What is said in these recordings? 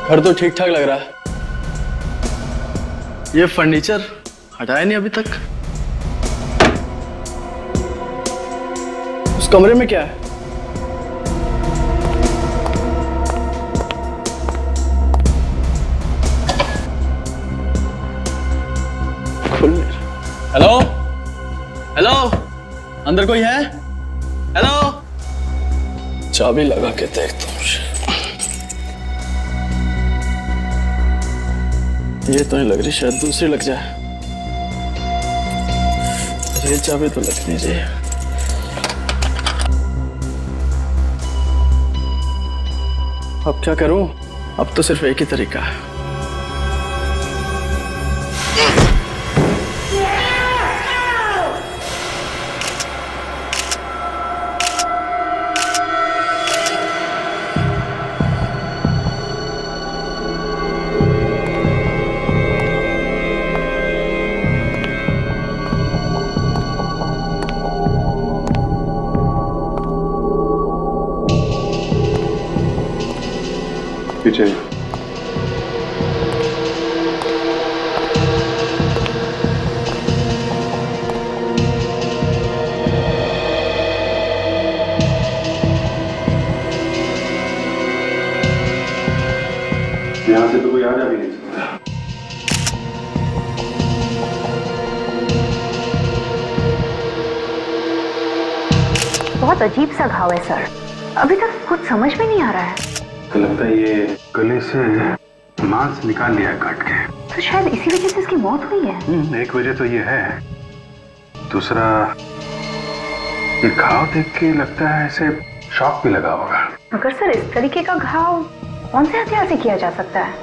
घर तो ठीक ठाक लग रहा है। ये फर्नीचर हटाया नहीं अभी तक। उस कमरे में क्या है? खुल नहीं रहा। हेलो हेलो, अंदर कोई है? हेलो, चाबी लगा के देखता हूँ। ये तो नहीं लग रही, शायद दूसरी लग जाए। ये चाबी तो लग नहीं रही। अब क्या करूं? अब तो सिर्फ एक ही तरीका है। पीछे यहाँ से तो कोई आ जा भी नहीं सकता। बहुत अजीब सा घाव है सर, अभी तक कुछ समझ में नहीं आ रहा है। तो लगता है ये गले से मांस निकाल लिया है काट के। तो शायद इसी वजह से इसकी मौत हुई है। एक वजह तो ये है, दूसरा ये घाव देख के लगता है ऐसे शॉक भी लगा होगा। मगर सर इस तरीके का घाव कौन से हथियार से किया जा सकता है?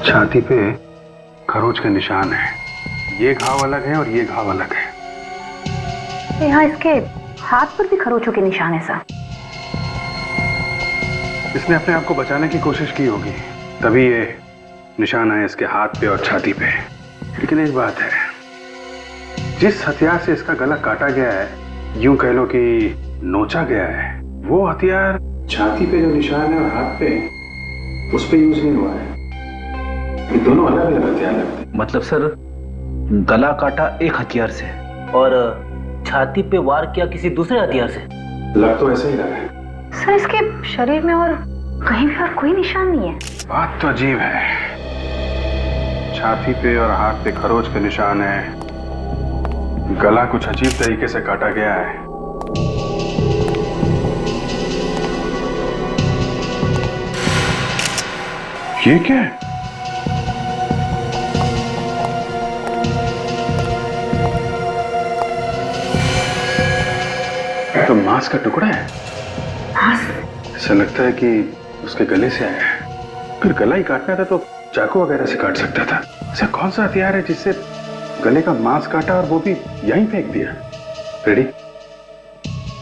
छाती पे खरोच के निशान है। ये घाव अलग है और ये घाव अलग है। यहाँ इसके हाथ पर भी खरोचों के निशान है सर। इसने अपने आप को बचाने की कोशिश की होगी, तभी ये निशान आए इसके हाथ पे और छाती पे। लेकिन एक बात है, जिस हथियार से इसका गला काटा गया है, यूं कह लो कि नोचा गया है, वो हथियार छाती पे जो निशान है और हाथ पे, उस पे यूज नहीं हुआ है। ये दोनों अलग अलग हथियार लगते हैं। मतलब सर गला काटा एक हथियार से और छाती पे वार किया किसी दूसरे हथियार से? लग तो ऐसे ही रहा है सर। इसके शरीर में और कहीं भी और कोई निशान नहीं है। बात तो अजीब है, छाती पे और हाथ पे खरोच के निशान है, गला कुछ अजीब तरीके से काटा गया है। ये क्या है? तो मांस का टुकड़ा है। ऐसा लगता है कि उसके गले से आया है। फिर गला ही काटना था तो चाकू वगैरह से काट सकता था। ऐसा कौन सा हथियार है जिससे गले का मांस काटा और वो भी यहीं फेंक दिया? रेडी,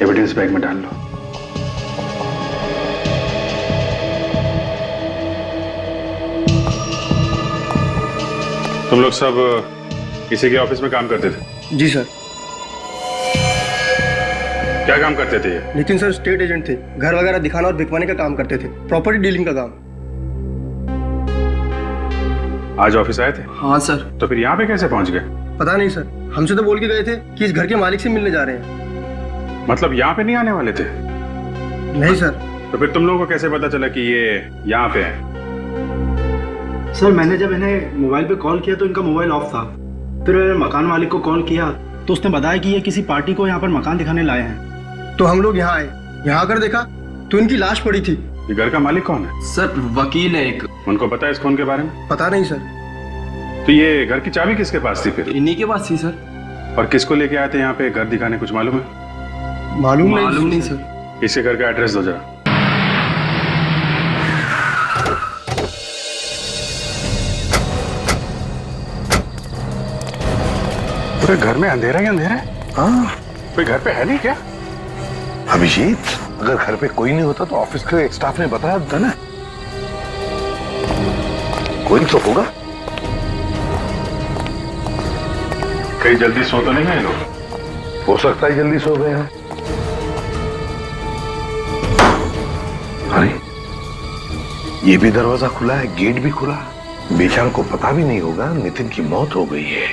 एविडेंस बैग में डाल लो। तुम लोग सब इसी के ऑफिस में काम करते थे? जी सर। क्या काम करते थे ये? नितिन सर स्टेट एजेंट थे, घर वगैरह दिखाना और बिकवाने का काम करते थे, प्रॉपर्टी डीलिंग का काम। आज ऑफिस आए थे? हाँ सर। तो फिर यहाँ पे कैसे पहुंच गए? पता नहीं सर, हमसे तो बोल के गए थे कि इस घर के मालिक से मिलने जा रहे हैं। मतलब यहाँ पे नहीं आने वाले थे? नहीं सर। तो फिर तुम लोगों को कैसे पता चला कि ये यहाँ पे है? सर मैंने जब इन्हें मोबाइल पे कॉल किया तो इनका मोबाइल ऑफ था। फिर मैंने मकान मालिक को कॉल किया तो उसने बताया कि ये किसी पार्टी को यहाँ पर मकान दिखाने लाए हैं। तो हम लोग यहाँ आए, यहाँ आकर देखा तो इनकी लाश पड़ी थी। ये घर का मालिक कौन है? सर वकील है एक। उनको पता है इस खून के बारे में? पता नहीं सर। तो ये घर की चाबी किसके पास थी फिर? इन्हीं के पास थी सर। और किसको लेके आए थे यहाँ पे घर दिखाने, कुछ मालूम है? मालूम नहीं सर। इसके घर का एड्रेस दो जरा। पूरे घर में अंधेरा ही अंधेरा है। हाँ, कोई घर पे है नहीं क्या? अभिजीत, अगर घर पे कोई नहीं होता तो ऑफिस के एक स्टाफ ने बताया था ना। कोई तो होगा। कहीं जल्दी सो तो नहीं गए लोग? हो सकता है जल्दी सो गए हैं। अरे ये भी दरवाजा खुला है, गेट भी खुला। बेचारों को पता भी नहीं होगा नितिन की मौत हो गई है।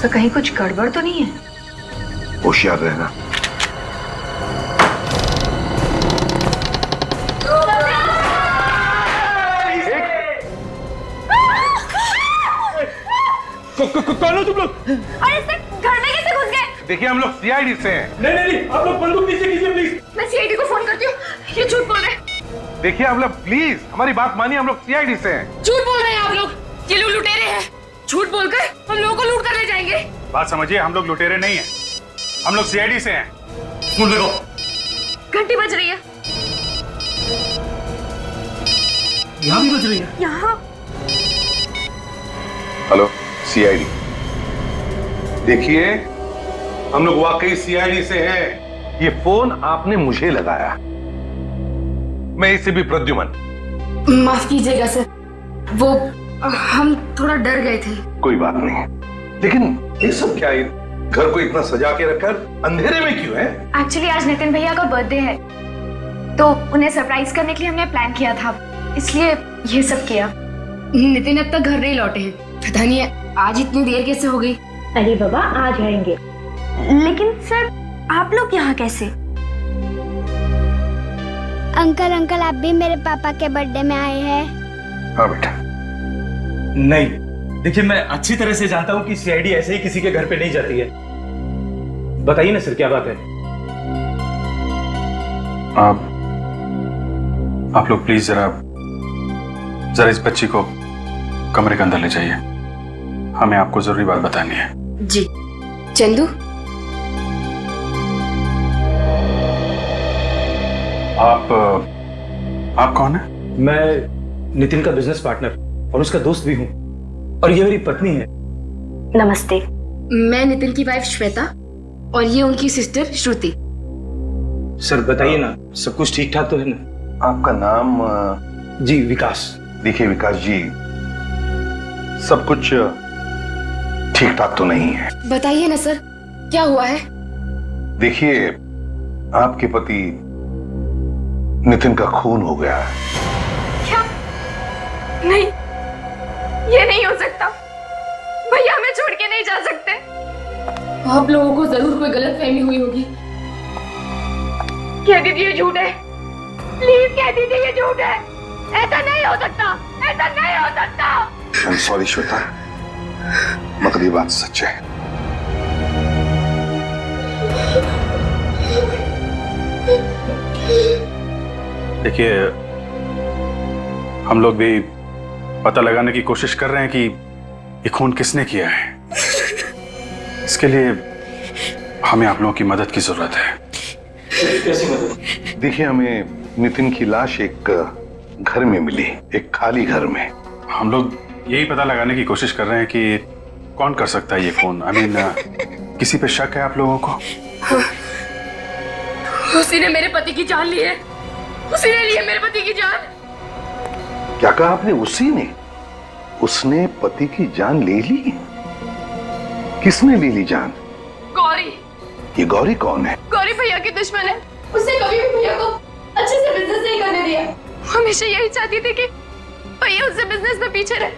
सर कहीं कुछ गड़बड़ तो नहीं है? होशियार रहना। कौन हो तुम लोग? अरे सर घर में कैसे घुस गए? देखिए हम लोग सीआईडी से हैं। नहीं, आप लोग बंदूक नीचे कीजिए प्लीज। मैं सीआईडी को फोन करती हूँ, ये झूठ बोल रहे हैं। देखिए हम लोग प्लीज हमारी बात मानिए, हम लोग सीआईडी से हैं। झूठ बोल रहे हैं आप लोग, ये लोग लुटेरे हैं। झूठ बोलकर हम लोगों को लूट कर ले जाएंगे। बात समझिए, हम लोग लुटेरे नहीं हैं, हम लोग सीआईडी से हैं। सुन देखो, घंटी बज रही है। यहाँ भी बज रही है। यहाँ हेलो, सीआईडी। देखिए हम लोग वाकई सीआईडी से हैं। ये फोन आपने मुझे लगाया, मैं इससे भी प्रद्युमन। माफ कीजिएगा सर, वो हम थोड़ा डर गए थे। कोई बात नहीं, लेकिन ये सब क्या है? घर को इतना सजा के रखकर अंधेरे में क्यों है? एक्चुअली आज नितिन भैया का बर्थडे है, तो उन्हें सरप्राइज करने के लिए हमने प्लान किया था, इसलिए ये सब किया। नितिन अब तक घर नहीं लौटे हैं, पता नहीं आज इतनी देर कैसे हो गई। अरे बाबा आ जाएंगे। लेकिन सर आप लोग यहाँ कैसे? अंकल आप भी मेरे पापा के बर्थडे में आए हैं? हाँ बेटा। नहीं देखिए, मैं अच्छी तरह से जानता हूँ कि सीआईडी ऐसे ही किसी के घर पे नहीं जाती है। बताइए ना सर, क्या बात है? आप लोग प्लीज जरा इस बच्ची को कमरे के अंदर ले जाइए, हमें आपको जरूरी बात बतानी है। जी। चंदू, आप कौन है? मैं नितिन का बिजनेस पार्टनर और उसका दोस्त भी हूँ, और ये मेरी पत्नी है। नमस्ते। मैं नितिन की वाइफ श्वेता और ये उनकी सिस्टर श्रुति। सर बताइए ना, सब कुछ ठीक ठाक तो है ना? आपका नाम? जी विकास। देखिए विकास जी, सब कुछ ठीक ठाक तो नहीं है। बताइए ना सर, क्या हुआ है? देखिए आपके पति नितिन का खून हो गया है। क्या? नहीं, ये नहीं हो सकता। भैया हमें छोड़ के नहीं जा सकते। आप लोगों को जरूर कोई गलतफहमी हुई होगी। कह दीजिए ये झूठ है, प्लीज कह दीजिए ये झूठ है। ऐसा नहीं हो सकता, ऐसा नहीं हो सकता। आई एम सॉरी श्वेता, मगर ये बात सच है। देखिए हम लोग भी पता लगाने की कोशिश कर रहे हैं कि ये खून किसने किया है। इसके लिए हमें आप लोगों की मदद की जरूरत है। कैसी मदद? देखिए हमें नितिन की लाश एक घर में मिली, एक खाली घर में। हम लोग यही पता लगाने की कोशिश कर रहे हैं कि कौन कर सकता है ये खून। आई मीन किसी पे शक है आप लोगों को? उसी ने मेरे पति की जान ली है, उसी ने ली है मेरे पति की जान। क्या कहा आपने? उसी ने? उसने पति की जान ले ली? किसने ले ली जान? गौरी। ये गौरी कौन है? गौरी भैया की दुश्मन है, उसने कभी भी भैया को अच्छे से बिजनेस नहीं करने दिया। हमेशा यही चाहती थी कि भैया उससे बिजनेस में पीछे रहे।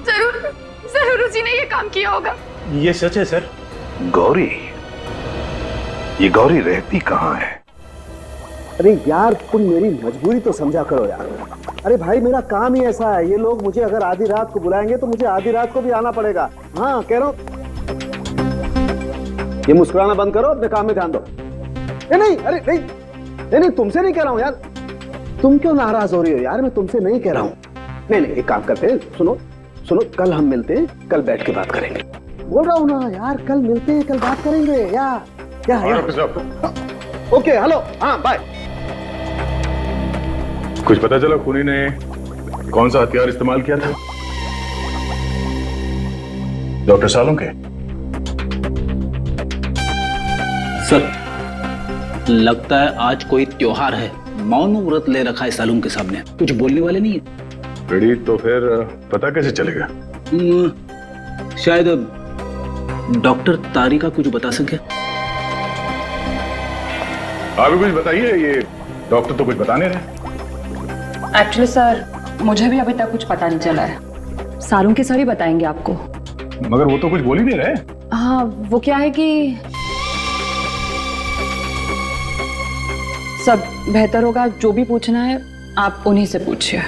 जरूर उसी ने ये काम किया होगा। ये सच है सर। गौरी? ये गौरी रहती कहाँ है? अरे यार तुम मेरी मजबूरी तो समझा करो यार। अरे भाई मेरा काम ही ऐसा है, ये लोग मुझे अगर आधी रात को बुलाएंगे तो मुझे आधी रात को भी आना पड़ेगा। हाँ कह रहा हूँ, ये मुस्कुराना बंद करो, अपने काम में ध्यान दो। नहीं अरे नहीं तुमसे नहीं कह रहा हूँ यार। तुम क्यों नाराज हो रही हो यार? मैं तुमसे नहीं कह रहा हूँ। नहीं एक काम करते हैं, सुनो कल हम मिलते हैं, कल बैठ के बात करेंगे। बोल रहा हूँ ना यार, कल मिलते हैं, कल बात करेंगे। क्या ओके हेलो, हाँ बाय। कुछ पता चला खूनी ने कौन सा हथियार इस्तेमाल किया था? डॉक्टर सालुंके? सर लगता है आज कोई त्योहार है, मौन व्रत ले रखा है सालूम के सामने, कुछ बोलने वाले नहीं है। रेडी? तो फिर पता कैसे चलेगा? शायद डॉक्टर तारिका कुछ बता सके। आप भी कुछ बताइए, ये डॉक्टर तो कुछ बता नहीं रहे। एक्चुअली सर मुझे भी अभी तक कुछ पता नहीं चला है। सारूं के सर ही बताएंगे आपको। मगर वो तो कुछ बोल ही नहीं रहे। हाँ, वो क्या है कि सब बेहतर होगा, जो भी पूछना है आप उन्हीं से पूछिए।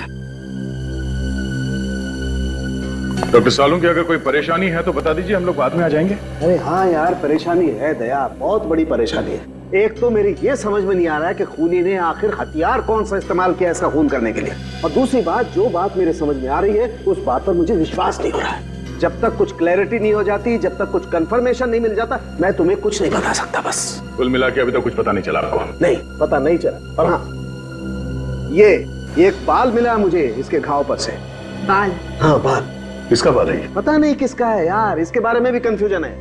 डॉक्टर सालून की अगर कोई परेशानी है तो बता दीजिए, हम लोग बाद में आ जाएंगे। अरे हाँ यार, परेशानी है दया, बहुत बड़ी परेशानी है। एक तो मेरी ये समझ में नहीं आ रहा है कि खूनी ने आखिर हथियार कौन सा इस्तेमाल किया इसका खून करने के लिए, और दूसरी बात, जो बात मेरे समझ में आ रही है उस बात पर मुझे विश्वास नहीं हो रहा है। जब तक कुछ क्लैरिटी नहीं हो जाती, जब तक कुछ कंफर्मेशन नहीं मिल जाता, मैं तुम्हें कुछ नहीं बता सकता। बस कुल मिला के अभी तक कुछ पता नहीं चला आपको? नहीं, पता नहीं चला। पर हाँ, ये एक बाल मिला मुझे इसके घाव पर से। बाल? हाँ, बाल। किसका बाल है? पता नहीं किसका है यार, इसके बारे में भी कंफ्यूजन है।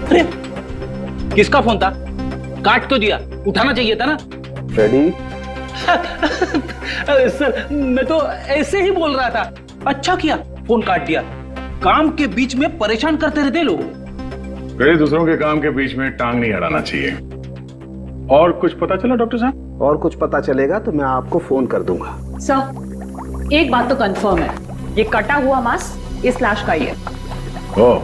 अरे किसका फोन था? काट तो दिया, उठाना चाहिए था ना। फ्रेडी? सर मैं तो ऐसे ही बोल रहा था। अच्छा किया फोन काट दिया, काम के बीच में परेशान करते रहते लोग। कई दूसरों के काम के बीच में टांग नहीं अड़ाना चाहिए। और कुछ पता चला डॉक्टर साहब? और कुछ पता चलेगा तो मैं आपको फोन कर दूंगा। सर एक बात तो कंफर्म है, ये कटा हुआ मांस इस लाश का ही है। ओह,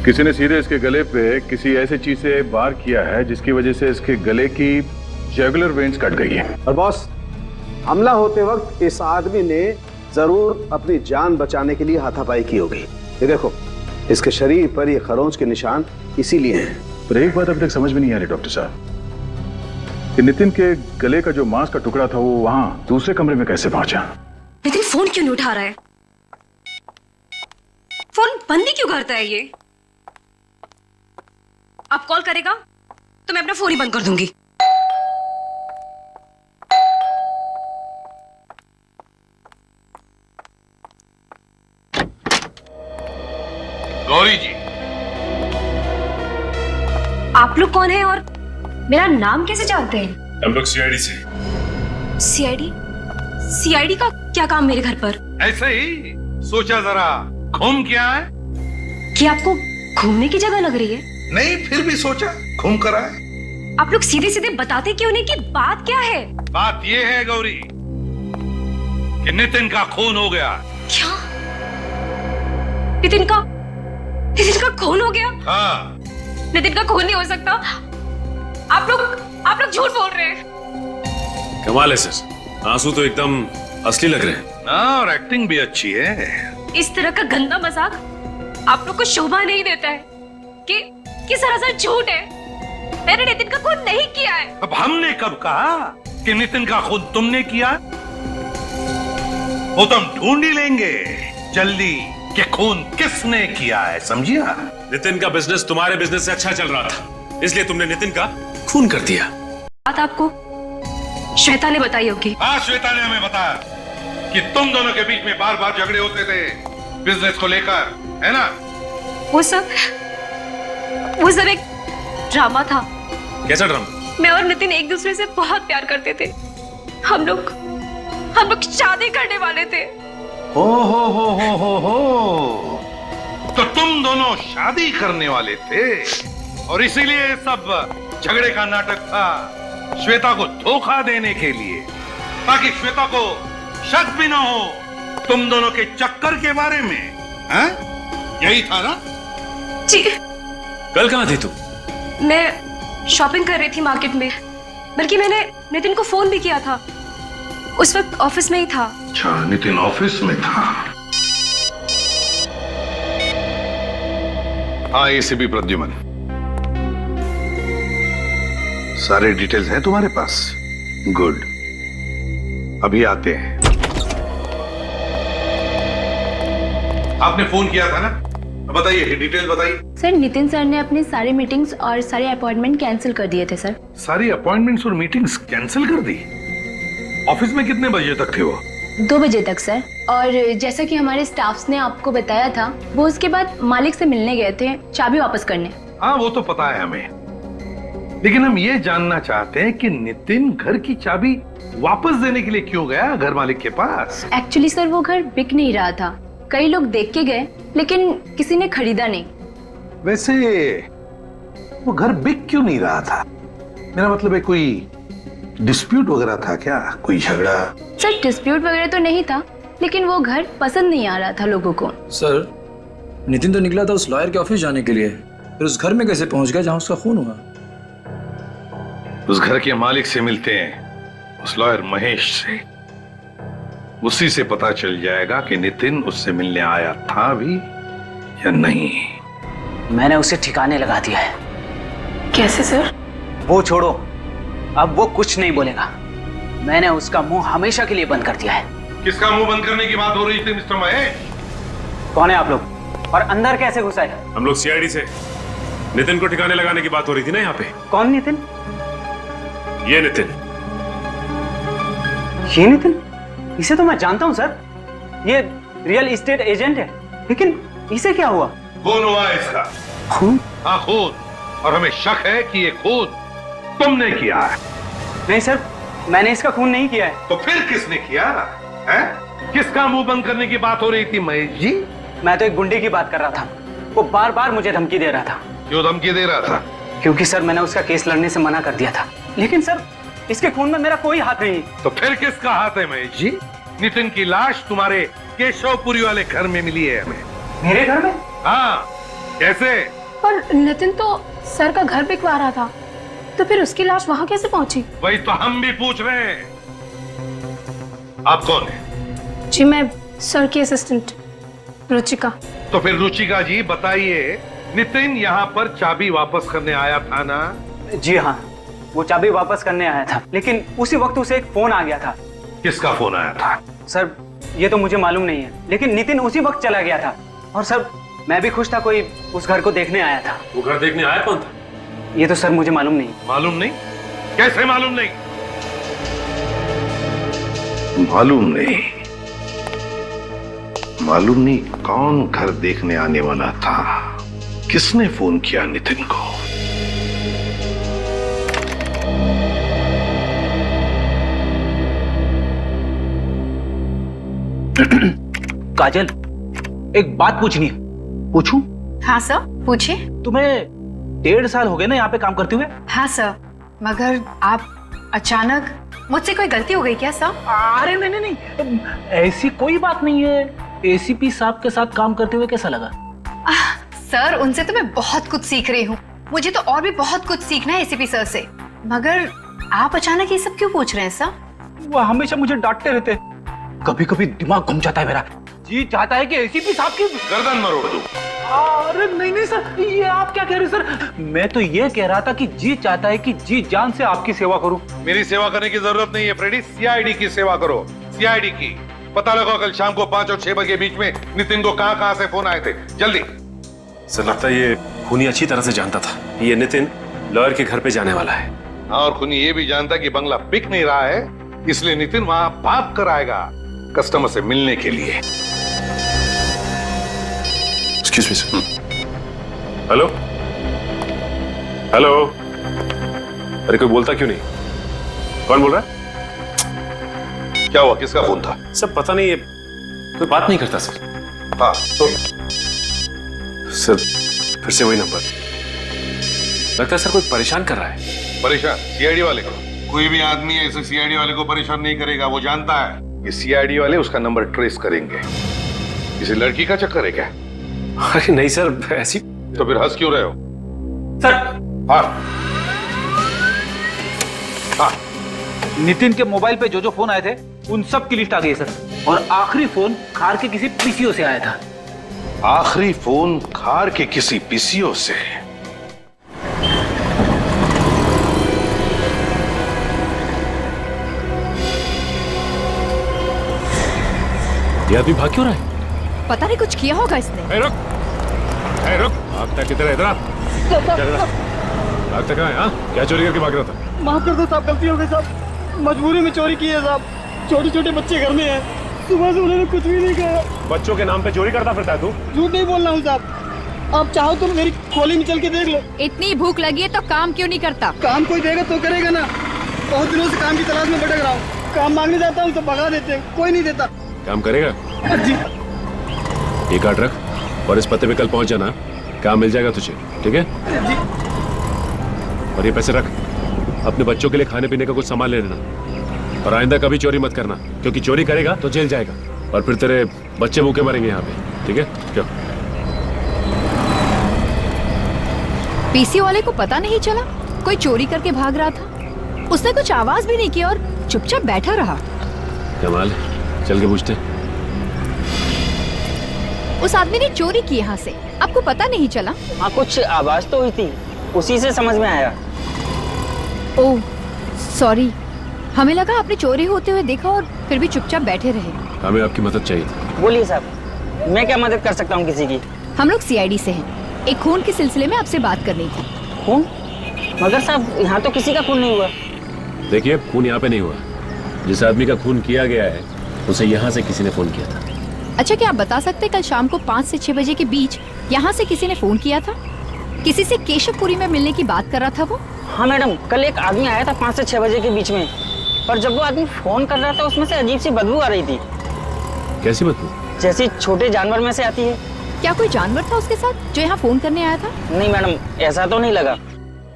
किसी ने सीधे इसके गले पे किसी ऐसी चीज से वार किया है जिसकी वजह से इसके गले की जुगुलर वेन्स कट गई है। और बॉस, हमला होते वक्त इस आदमी ने जरूर अपनी जान बचाने के लिए हाथापाई की होगी। ये देखो, इसके शरीर पर ये खरोंच के निशान इसीलिए हैं। पर एक बात अभी तक समझ में नहीं आ रही डॉक्टर साहब, कि नितिन के गले का जो मांस का टुकड़ा था वो वहां दूसरे कमरे में कैसे पहुंचा? नितिन फोन क्यों नहीं उठा रहा है? फोन बंद ही क्यों करता है ये? आप कॉल करेगा तो मैं अपना फोन ही बंद कर दूंगी। गौरी जी, आप लोग कौन हैं और मेरा नाम कैसे जानते हैं? हम लोग सीआईडी से। सीआईडी? सीआईडी का क्या काम मेरे घर पर? ऐसे ही सोचा जरा घूम के आए। कि आपको घूमने की जगह लग रही है? नहीं, फिर भी सोचा घूम कर आए। आप लोग सीधे सीधे बताते क्यों नहीं कि बात क्या है? बात ये है गौरी कि नितिन का खून हो गया। क्या? नितिन का खून हो गया? हाँ। नितिन का खून नहीं हो सकता। आप लोग झूठ बोल रहे हैं। कमाल है सर, आंसू तो एकदम असली लग रहे हैं। हाँ, और एक्टिंग भी अच्छी है। इस तरह का गंदा मजाक आप लोग को शोभा नहीं देता है कि सरासर झूठ है। मैंने नितिन का खून नहीं किया है। अब हमने कब कहा कि नितिन का खून तुमने किया? वो तो हम ढूंढ ही लेंगे जल्दी कि खून किसने किया है, समझिया? नितिन का बिजनेस तुम्हारे बिजनेस से अच्छा चल रहा था, इसलिए तुमने नितिन का खून कर दिया। बात आपको श्वेता ने बताई होगी। हाँ, श्वेता ने हमें बताया कि तुम दोनों के बीच में बार बार झगड़े होते थे बिजनेस को लेकर, है ना? वो सब एक ड्रामा था। कैसा ड्रामा? मैं और नितिन एक दूसरे से बहुत प्यार करते थे। हम लोग शादी करने वाले थे। हो। तो तुम दोनों शादी करने वाले थे और इसीलिए सब झगड़े का नाटक था, श्वेता को धोखा देने के लिए, ताकि श्वेता को शक भी ना हो तुम दोनों के चक्कर के बारे में। हैं? यही था ना? जी। कल कहाँ थी तू? मैं शॉपिंग कर रही थी मार्केट में, बल्कि मैंने नितिन को फोन भी किया था। उस वक्त ऑफिस में ही था। अच्छा, नितिन ऑफिस में था। हाँ, एसीपी प्रद्युमन, सारे डिटेल्स हैं तुम्हारे पास? गुड, अभी आते हैं। आपने फोन किया था ना? बताइए, डिटेल बताइए। सर, नितिन सर ने अपनी सारी मीटिंग्स और सारे अपॉइंटमेंट कैंसिल कर दिए थे सर। सारी अपॉइंटमेंट्स और मीटिंग्स कैंसिल कर दी? ऑफिस में कितने बजे तक थे वो? 2 बजे तक सर। और जैसा कि हमारे स्टाफ्स ने आपको बताया था, वो उसके बाद मालिक से मिलने गए थे चाबी वापस करने। हाँ, वो तो पता है हमें, लेकिन हम ये जानना चाहते हैं कि नितिन घर की चाबी वापस देने के लिए क्यों गया घर मालिक के पास? एक्चुअली सर, वो घर बिक नहीं रहा था। कई लोग देख के गए, लेकिन किसी ने खरीदा नहीं। वैसे वो घर बिक क्यों नहीं रहा था? मेरा मतलब है कोई डिस्प्यूट वगैरह था क्या, कोई झगड़ा? सर डिस्प्यूट वगैरह तो नहीं था, लेकिन वो घर पसंद नहीं आ रहा था लोगों को। सर नितिन तो निकला था उस लॉयर के ऑफिस जाने के लिए, फिर उस घर में कैसे पहुंच गया जहां उसका खून हुआ? उस घर के मालिक से मिलते हैं, उस लॉयर महेश से। उसी से पता चल जाएगा कि नितिन उससे मिलने आया था भी या नहीं। मैंने उसे ठिकाने लगा दिया है। कैसे सर? वो छोड़ो, अब वो कुछ नहीं बोलेगा। मैंने उसका मुंह हमेशा के लिए बंद कर दिया है। किसका मुंह बंद करने की बात हो रही थी मिस्टर महेश? कौन है आप लोग और अंदर कैसे घुसा है? हम लोग सीआईडी से। नितिन को ठिकाने लगाने की बात हो रही थी ना यहाँ पे। कौन नितिन? ये नितिन। ये नितिन? इसे तो मैं जानता हूँ सर, ये रियल एस्टेट एजेंट है, लेकिन इसे क्या हुआ? खून हुआ इसका। खून? हाँ खून, और हमें शक है कि ये खून तुमने किया है। नहीं सर, मैंने इसका खून नहीं किया है। तो फिर किसने किया है? किसका मुंह बंद करने की बात हो रही थी महेश जी? मैं तो एक गुंडे की बात कर रहा था, वो बार बार मुझे धमकी दे रहा था। क्यों धमकी दे रहा था? क्योंकि सर मैंने उसका केस लड़ने से मना कर दिया था। लेकिन सर इसके खून में मेरा कोई हाथ नहीं। तो फिर किसका हाथ है महेश जी? नितिन की लाश तुम्हारे केशवपुरी वाले घर में मिली है हमें। मेरे घर में? हाँ। कैसे? पर नितिन तो सर का घर बिकवा रहा था, तो फिर उसकी लाश वहां कैसे पहुंची? वही तो हम भी पूछ रहे हैं। आप कौन है? जी मैं सर की असिस्टेंट रुचिका। तो फिर रुचिका जी बताइए, नितिन यहाँ पर चाबी वापस करने आया था ना? जी हाँ, वो चाबी वापस करने आया था, लेकिन उसी वक्त उसे एक फोन आ गया था। किसका फोन आया था? सर ये तो मुझे मालूम नहीं है, लेकिन नितिन उसी वक्त चला गया था। और सर मैं भी खुश था, कोई उस घर को देखने आया था। वो घर देखने आया कौन था? ये तो सर मुझे मालूम नहीं। मालूम नहीं? कैसे मालूम नहीं? मालूम नहीं? मालूम नहीं कौन घर देखने आने वाला था? किसने फोन किया नितिन को? काजल, एक बात पूछनी है। पूछूं? हाँ सर, पूछिए। तुम्हें 1.5 साल हो गए ना यहाँ पे काम करते हुए? हाँ सर, मगर आप अचानक, मुझसे कोई गलती हो गई क्या सर? अरे नहीं नहीं नहीं, ऐसी कोई बात नहीं है। एसीपी साहब के साथ काम करते हुए कैसा लगा? सर उनसे तो मैं बहुत कुछ सीख रही हूँ, मुझे तो और भी बहुत कुछ सीखना है एसीपी सर से। मगर आप अचानक ये सब क्यों पूछ रहे हैं सर? वो हमेशा मुझे डांटते रहते, कभी कभी दिमाग घूम जाता है मेरा। जी चाहता है कि एसीपी साहब की गर्दन मरोड़ दूं। अरे नहीं नहीं सर, ये आप क्या कह रहे हैं सर? मैं तो ये कह रहा था कि जी चाहता है कि जी जान से आपकी सेवा करूं। मेरी सेवा करने की जरूरत नहीं है फ्रेडी, सीआईडी की सेवा करो। सीआईडी की पता लगाओ कल शाम को 5 और 6 बजे के बीच में नितिन को कहां से फोन आए थे, जल्दी। सर लगता है ये खूनी अच्छी तरह से जानता था ये नितिन लॉयर के घर पे जाने वाला है। और खूनी ये भी जानता कि बंगला बिक नहीं रहा है, इसलिए नितिन वहां भाग कर आएगा कस्टमर से मिलने के लिए। Excuse me sir. Hello hello, अरे कोई बोलता क्यों नहीं? कौन बोल रहा है? क्या हुआ, किसका फोन था? सर पता नहीं, ये कोई बात नहीं करता सर। हाँ तो सर फिर से वही नंबर। लगता है सर कोई परेशान कर रहा है। परेशान? सीआईडी वाले को? कोई भी आदमी ऐसे सीआईडी वाले को परेशान नहीं करेगा, वो जानता है कि सीआईडी वाले उसका नंबर ट्रेस करेंगे। किसी लड़की का चक्कर है क्या? अरे नहीं सर, ऐसी। तो फिर हंस क्यों रहे हो? सर हाँ हाँ, नितिन के मोबाइल पे जो जो फोन आए थे उन सब की लिस्ट आ गई सर, और आखिरी फोन खार के किसी पीसीओ से आया था। आखिरी फोन खार के किसी पीसीओ से? ये आदमी भाग क्यों रहा है? पता नहीं कुछ किया होगा इसने। रुक, रुक, भागता किधर है? इधर आ। भागता कहाँ है? हाँ, क्या चोरी करके भाग रहा था? माफ कर दो साहब, गलती हो गई साहब, मजबूरी में चोरी की है साहब। छोटे छोटे बच्चे घर में हैं, सुबह से उन्होंने कुछ भी नहीं कहा। बच्चों के नाम पे चोरी करता फिरता है तू? झूठ नहीं बोल रहा हूँ साहब, आप चाहो तो मेरी खोली में चल के देख लो। इतनी भूख लगी है तो काम क्यों नहीं करता? काम कोई देगा तो करेगा ना। बहुत दिनों से काम की तलाश में भटक रहा हूँ, काम मांगने जाता हूँ तो भगा देते हैं, कोई नहीं देता। काम करेगा? जी। ये कार्ड रख और इस पते पे कल पहुंच जाना, काम मिल जाएगा तुझे, ठीक है? जी। और ये पैसे रख, अपने बच्चों के लिए खाने पीने का कुछ सामान ले लेना, और आइंदा कभी चोरी मत करना, क्योंकि चोरी करेगा तो जेल जाएगा और फिर तेरे बच्चे भूखे मरेंगे यहाँ पे, ठीक है? क्यों? पीसी वाले को पता नहीं चला कोई चोरी करके भाग रहा था? उसने कुछ आवाज भी नहीं की और चुपचाप बैठा रहा। कमाल, चल के पूछते। उस आदमी ने चोरी की यहाँ से, आपको पता नहीं चला? हाँ, कुछ आवाज तो हुई थी, उसी से समझ में आया। ओह सॉरी, हमें लगा आपने चोरी होते हुए देखा और फिर भी चुपचाप बैठे रहे। हमें आपकी मदद चाहिए थी। बोलिए साहब, मैं क्या मदद कर सकता हूँ किसी की? हम लोग सीआईडी से हैं, एक खून के सिलसिले में आपसे बात करनी थी। खून? मगर साहब, यहाँ तो किसी का खून नहीं हुआ। देखिए, खून यहाँ पे नहीं हुआ। जिस आदमी का खून किया गया है उसे यहाँ से किसी ने फोन किया था। अच्छा, क्या आप बता सकते कल शाम को 5 से 6 बजे के बीच यहाँ से किसी ने फोन किया था? किसी से केशवपुरी में मिलने की बात कर रहा था वो? हाँ मैडम, कल एक आदमी आया था 5 से 6 बजे के बीच में, पर जब वो आदमी फोन कर रहा था उसमें से अजीब सी बदबू आ रही थी। कैसी बदबू? जैसी छोटे जानवर में से आती है। क्या कोई जानवर था उसके साथ जो यहाँ फोन करने आया था? नहीं मैडम, ऐसा तो नहीं लगा।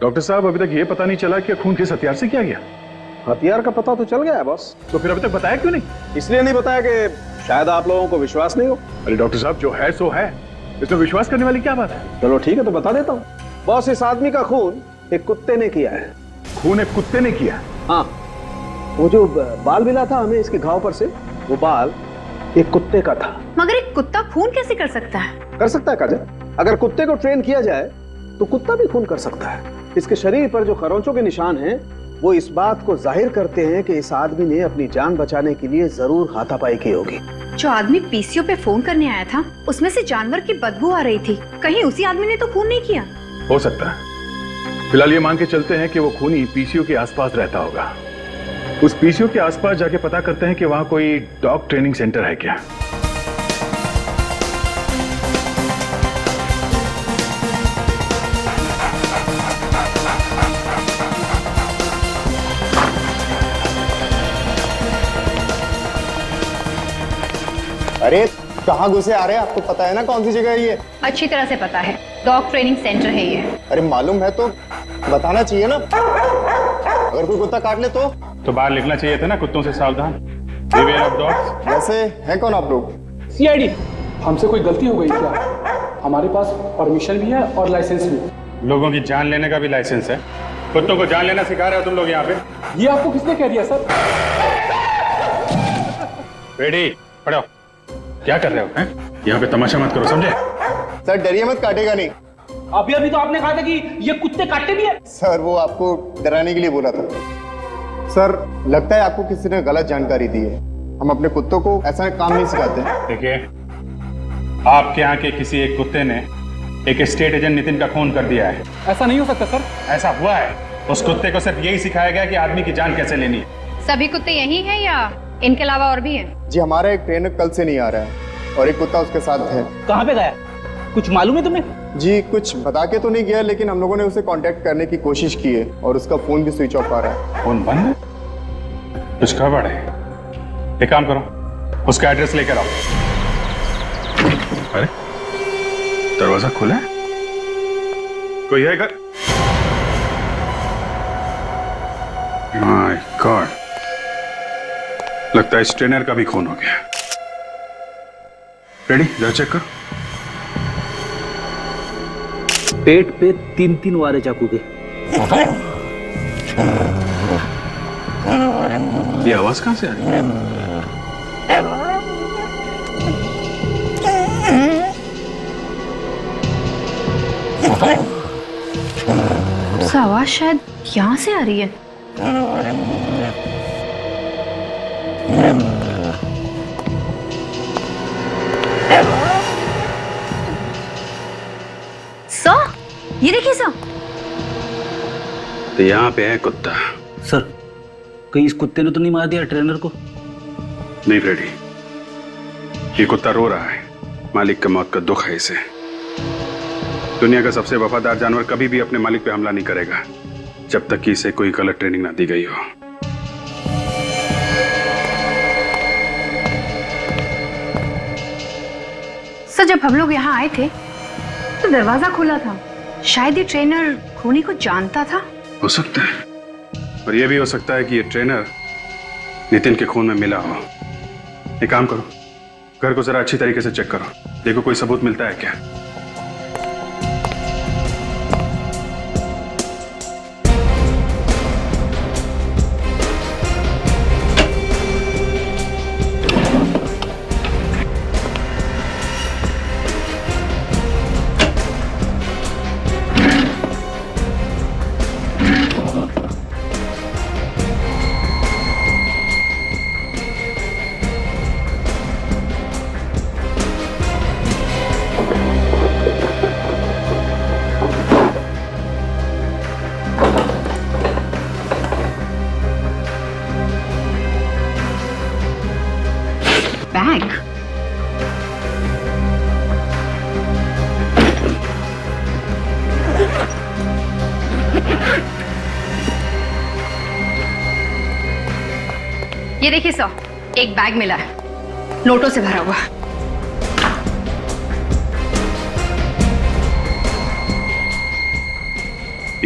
डॉक्टर साहब, अभी तक ये पता नहीं चला कि खून किस हथियार से किया गया। हथियार का पता तो चल गया है बॉस। तो फिर अभी तक बताया क्यों नहीं? इसलिए नहीं बताया कि शायद आप लोगों को विश्वास नहीं हो। अरे डॉक्टर साहब, जो है सो है, इसमें विश्वास करने वाली क्या बात है? चलो ठीक है, तो बता देता हूँ। बॉस, इस आदमी का खून एक कुत्ते ने किया है। खून एक कुत्ते ने किया? हाँ, वो जो बाल मिला था हमें इसके घाव पर से, वो बाल एक कुत्ते का था। मगर एक कुत्ता खून कैसे कर सकता है? कर सकता है काजल, अगर कुत्ते को ट्रेन किया जाए तो कुत्ता भी खून कर सकता है। इसके शरीर पर जो खरोंचों के निशान हैं, वो इस बात को जाहिर करते हैं कि इस आदमी ने अपनी जान बचाने के लिए जरूर हाथापाई की होगी। जो आदमी पीसीओ पे फोन करने आया था, उसमें से जानवर की बदबू आ रही थी। कहीं उसी आदमी ने तो खून नहीं किया? हो सकता है। फिलहाल ये मान के चलते हैं कि वो खूनी पीसीओ के आसपास रहता होगा। उस पीसीओ के आसपास जाके पता करते हैं कि वहां कोई डॉग ट्रेनिंग सेंटर है क्या। अरे कहाँ घुसे आ रहे हैं? आपको पता है ना कौन सी जगह है ये? अच्छी तरह से पता है, डॉग ट्रेनिंग सेंटर है ये। अरे मालूम है तो बताना चाहिए ना, अगर कोई कुत्ता काट ले तो बाहर लिखना चाहिए था ना, कुत्तों से सावधान, बिवेयर ऑफ डॉग्स। वैसे हैं कौन आप लोग? सीआईडी। हमसे कोई गलती हो गई क्या? हमारे पास परमिशन भी है और लाइसेंस भी। लोगों की जान लेने का भी लाइसेंस है। कुत्तों को जान लेना सिखा रहे हो तुम लोग यहाँ पे? ये आपको किसने कह दिया सर? रेडी, पढ़ो। क्या कर रहे हो? यहाँ पे तमाशा मत करो, समझे? सर डरिए मत, काटेगा नहीं। अभी तो आपने कहा था कि ये कुत्ते काटते भी है। सर वो आपको डराने के लिए बोला था। सर लगता है आपको किसी ने गलत जानकारी दी है। हम अपने कुत्तों को ऐसा काम नहीं सिखाते। देखिए, आपके यहाँ के किसी एक कुत्ते ने एक स्टेट एजेंट नितिन का खून कर दिया है। ऐसा नहीं हो सकता सर। ऐसा हुआ है। उस कुत्ते को सिर्फ यही सिखाया गया कि आदमी की जान कैसे लेनी है। सभी कुत्ते यही हैं या इनके अलावा और भी हैं? जी हमारा एक ट्रेनर कल से नहीं आ रहा है और एक कुत्ता उसके साथ है। कहाँ पे गया? कुछ मालूम है तुम्हें? जी कुछ बता के तो नहीं गया, लेकिन हम लोगों ने उसे कांटेक्ट करने की कोशिश की है और उसका फोन भी स्विच ऑफ आ रहा है। फोन बंद है? कुछ गड़बड़ है। एक काम करो, उसका एड्रेस लेकर आओ। अरे दरवाजा खुला है, कोई है घर? माय गॉड, लगता है इस ट्रेनर का भी खून हो गया। रेडी, जरा चेक करो। पेट पे 3-3 वारे चाकू के। ये आवाज कहां से आ रही है? उसका आवाज शायद यहाँ से आ रही है। सर, ये देखिए सर। तो यहाँ पे है कुत्ता। सर, कहीं इस कुत्ते ने तो नहीं मार दिया ट्रेनर को? नहीं फ्रेडी, ये कुत्ता रो रहा है। मालिक की मौत का दुख है इसे। दुनिया का सबसे वफादार जानवर कभी भी अपने मालिक पे हमला नहीं करेगा जब तक कि इसे कोई गलत ट्रेनिंग ना दी गई हो। सर, जब हम लोग यहाँ आए थे तो दरवाजा खुला था। शायद ये ट्रेनर खूनी को जानता था। हो सकता है, और यह भी हो सकता है कि ये ट्रेनर नितिन के खून में मिला हो। एक काम करो, घर को जरा अच्छी तरीके से चेक करो, देखो कोई सबूत मिलता है क्या। बैग? ये देखिए सर, एक बैग मिला है, नोटों से भरा हुआ।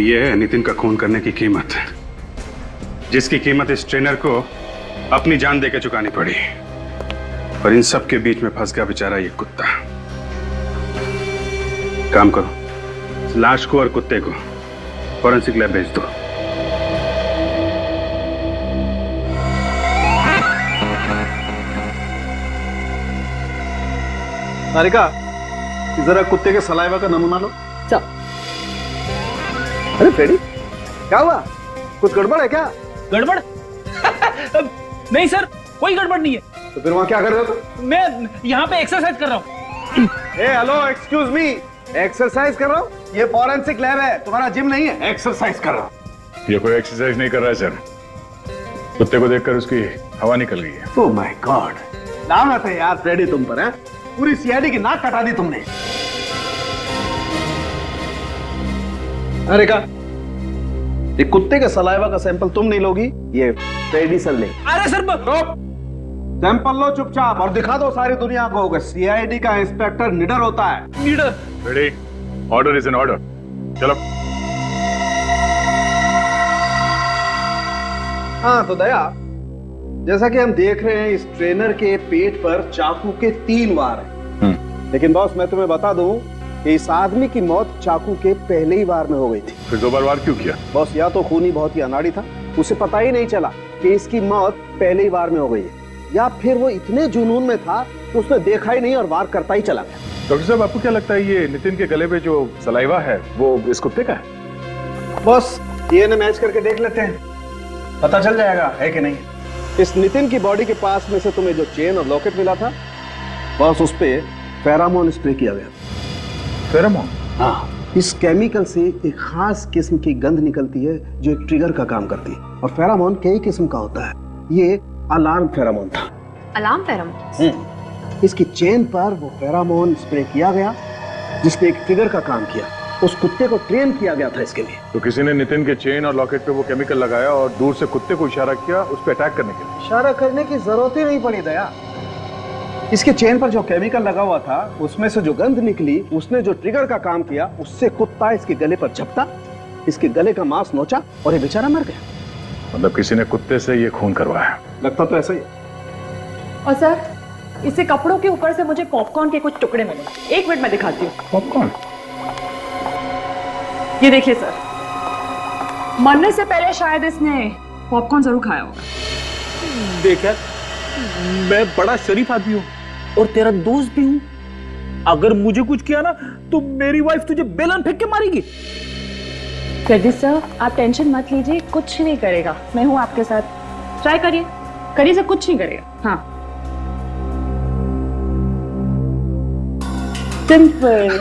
यह है नितिन का खून करने की कीमत, जिसकी कीमत इस ट्रेनर को अपनी जान देकर चुकानी पड़ी। और इन सब के बीच में फंस गया बेचारा ये कुत्ता। काम करो, लाश को और कुत्ते को फॉरेंसिक लैब भेज दो। सारिका, जरा कुत्ते के सलाइवा का नमूना लो। चल। अरे फ्रेडी, क्या हुआ? कुछ गड़बड़ है क्या? गड़बड़? नहीं सर, कोई गड़बड़ नहीं है। तो फिर वहां क्या कर रहे हो? मैं यहाँ पे एक्सरसाइज कर रहा हूँ। हेलो, एक्सक्यूज मी, एक्सरसाइज कर रहा हूँ? ये फॉरेंसिक लैब है, तुम्हारा जिम नहीं है। एक्सरसाइज कर रहा हूँ। ये कोई एक्सरसाइज नहीं कर रहा है सर, कुत्ते को देखकर उसकी हवा निकल गई है। ओह माय गॉड, लानत है यार फ्रेडी तुम पर, है? पूरी सीआईडी की नाक कटा दी तुमने। अरे का ये कुत्ते के सलाइवा का सैंपल तुम नहीं लोगी, ये फ्रेडी सर ले। अरे सर सैंपल लो चुपचाप और दिखा दो सारी दुनिया को कि सीआईडी का इंस्पेक्टर निडर होता है। निडर? Ready, order is an order. चलो। हाँ तो दया, जैसा कि हम देख रहे हैं इस ट्रेनर के पेट पर चाकू के 3 वार हैं। लेकिन बॉस मैं तुम्हें बता दूं कि इस आदमी की मौत चाकू के पहले ही वार में हो गई थी। फिर 2 बार वार क्यों किया? बॉस या तो खूनी बहुत ही अनाड़ी था, उसे पता ही नहीं चला कि इसकी मौत पहले ही वार में हो गई है, या फिर वो इतने जुनून में था कि उसने देखा ही नहीं और वार करता ही चला गया। डॉक्टर साहब, आपको क्या लगता है ये नितिन के गले पे जो सलाइवा है वो इस कुत्ते का है? बॉस डीएनए मैच करके देख लेते हैं, पता चल जाएगा है कि नहीं। इस नितिन की बॉडी के पास में से तुम्हें जो चेन और लॉकेट मिला था, बॉस उस पे फेरामोन स्प्रे किया गया। फेरामोन? हाँ, इस केमिकल से एक खास किस्म की गंध निकलती है जो एक ट्रिगर का काम करती है। और फेरामोन कई किस्म का होता है, ये अलार्म फेरामोन था। Alarm pheromone? इसकी चेन पर वो फेरामोन स्प्रे किया गया जिसने एक ट्रिगर का काम किया। उस कुत्ते को ट्रेन किया गया था इसके लिए। तो किसी ने नितिन के चेन और लॉकेट पे वो केमिकल लगाया और दूर से कुत्ते को इशारा किया उस पे अटैक करने के लिए। इशारा करने की जरूरत ही नहीं पड़ी दया। इसके चेन पर जो केमिकल लगा हुआ था उसमें से जो गंध निकली, उसने जो ट्रिगर का काम किया, उससे कुत्ता इसके गले पर झपटा, इसके गले का मांस नोचा और ये बेचारा मर गया। मतलब किसी ने कुत्ते से ये खून करवाया? लगता तो ऐसा ही। और सर, इससे कपड़ों के ऊपर से मुझे पॉपकॉर्न के कुछ टुकड़े मिले। 1 मिनट में दिखाती हूँ। पॉपकॉर्न? ये देखिए सर, मरने से पहले शायद इसने पॉपकॉर्न जरूर खाया होगा। देख यार, मैं बड़ा शरीफ आदमी हूँ और तेरा दोस्त भी हूँ। अगर मुझे कुछ किया ना तो मेरी वाइफ तुझे बेलन फेंक के मारेगी। फ्रेडी सर, आप टेंशन मत लीजिए, कुछ नहीं करेगा। मैं हूँ आपके साथ, ट्राई करिए, करिए सर, कुछ नहीं करेगा। हाँ, सिंपल।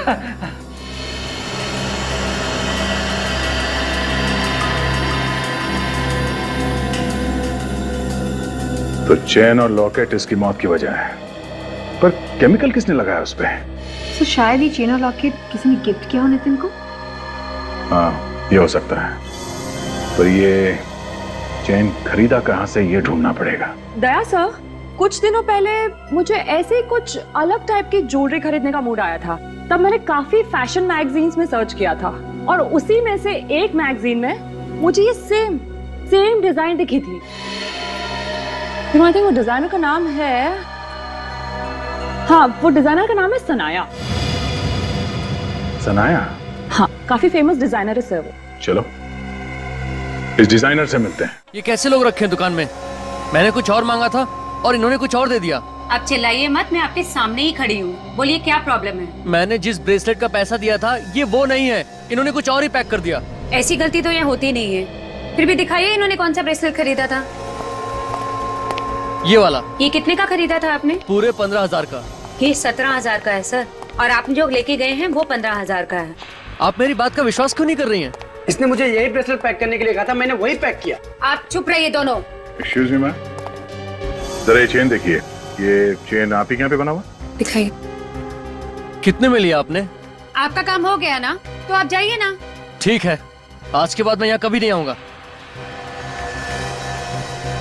तो चेन और लॉकेट इसकी मौत की वजह है, पर केमिकल किसने लगाया उस पे? तो शायद ये चेन और लॉकेट किसी ने गिफ्ट किया हो नितिन को। हाँ, ये हो सकता है, पर ये चेन खरीदा कहाँ से ये ढूंढना पड़ेगा। दया सर, कुछ दिनों पहले मुझे ऐसे ही कुछ अलग टाइप की ज्वेलरी खरीदने का मूड आया था। तब मैंने काफी फैशन मैगजीन्स में सर्च किया था और उसी में से एक मैगजीन में मुझे ये सेम डिजाइन दिखी थी। आई थिंक वो डिजाइनर का नाम है, हाँ वो डिजाइनर का नाम है सनाया। सनाया? हाँ, काफी फेमस डिजाइनर है सर वो। चलो इस डिजाइनर से मिलते हैं। ये कैसे लोग रखे हैं दुकान में? मैंने कुछ और मांगा था और इन्होंने कुछ और दे दिया। आप चिल्लाइए मत, मैं आपके सामने ही खड़ी हूँ। बोलिए क्या प्रॉब्लम है? मैंने जिस ब्रेसलेट का पैसा दिया था ये वो नहीं है, इन्होंने कुछ और ही पैक कर दिया। ऐसी गलती तो यहाँ होती नहीं है। फिर भी दिखाइए इन्होंने कौन सा ब्रेसलेट खरीदा था। ये वाला। ये कितने का खरीदा था आपने? पूरे 15,000 का। ये 17,000 का है सर, और आप जो लेके गए हैं वो 15,000 का है। आप मेरी बात का विश्वास क्यों नहीं कर रही हैं? इसने मुझे यही ब्रेसलेट पैक करने के लिए कहा था, मैंने वही पैक किया। आप चुप रहिए दोनों। एक्सक्यूज मी मैम, जरा ये चेन देखिए, ये चेन आप ही के यहाँ पे बना हुआ? दिखाइए। कितने में लिया आपने? आपका काम हो गया ना, तो आप जाइए ना। ठीक है, आज के बाद मैं यहाँ कभी नहीं आऊंगा।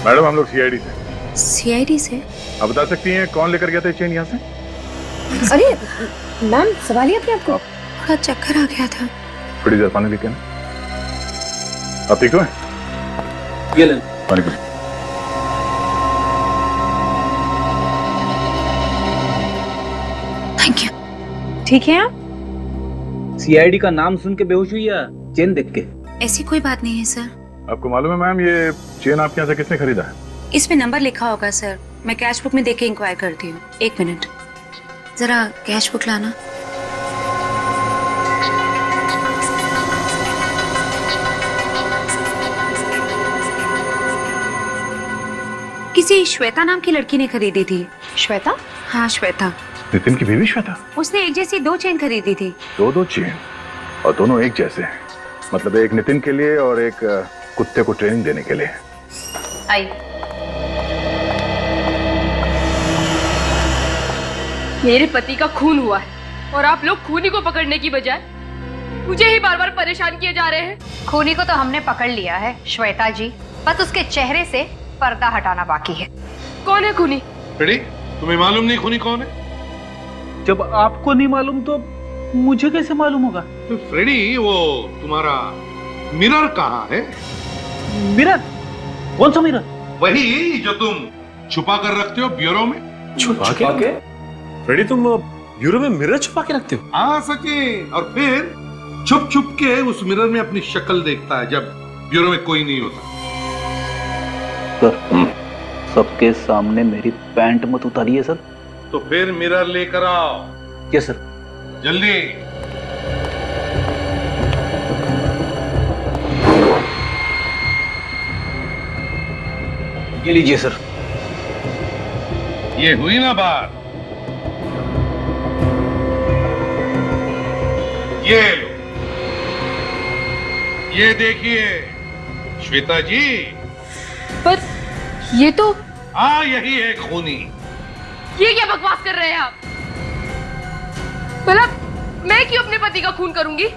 मैडम हम लोग सीआईडी से। सीआईडी से? आप बता सकती हैं कौन लेकर गया था चेन यहाँ से? अरे मैम, सवाल ही अपने आपको थोड़ा चक्कर आ गया था। थोड़ी देर पानी लेके ना। आप ठीक हो? ये ले पानी पी। Thank you. ठीक है आप? सीआईडी का नाम सुन के बेहोश हुई या चेन देख के? ऐसी कोई बात नहीं है सर। आपको मालूम है मैम ये चेन आपके यहाँ से किसने खरीदा है? इसमें नंबर लिखा होगा सर, मैं कैश बुक में देख के इंक्वायर करती हूँ। 1 मिनट, जरा कैश बुक लाना। किसी श्वेता नाम की लड़की ने खरीदी थी। श्वेता? हाँ श्वेता। नितिन की बीवी श्वेता? उसने एक जैसी 2 चेन खरीदी थी। दो चेन और दोनों एक जैसे हैं? मतलब एक नितिन के लिए और एक कुत्ते को ट्रेनिंग देने के लिए। आई। मेरे पति का खून हुआ है और आप लोग खूनी को पकड़ने की बजाय मुझे ही बार बार परेशान किए जा रहे हैं। खूनी को तो हमने पकड़ लिया है श्वेता जी, बस उसके चेहरे से पर्दा हटाना बाकी है। कौन है खूनी? फ्रेडी, तुम्हें मालूम नहीं खूनी कौन है? जब आपको नहीं मालूम तो मुझे कैसे मालूम होगा? तो फ्रेडी, वो तुम्हारा मिरर कहाँ है? मिरर? कौन सा मिरर? वही जो तुम छुपा कर रखते हो ब्यूरो में। छुपा के? फ्रेडी तुम ब्यूरो में मिरर छुपा के रखते हो? आ सके, और फिर छुप छुप के उस मिरर में अपनी शक्ल देखता है जब ब्यूरो में कोई नहीं होता। सर, सबके सामने मेरी पैंट मत उतारिए सर। तो फिर मिरर लेकर आओ। Yes sir. जल्दी। ये लीजिए सर। ये हुई ना बात? ये लो, ये देखिए श्वेता जी। पर ये तो, हाँ यही है खूनी। ये क्या बकवास कर रहे हैं आप? भला मैं क्यों अपने पति का खून करूंगी?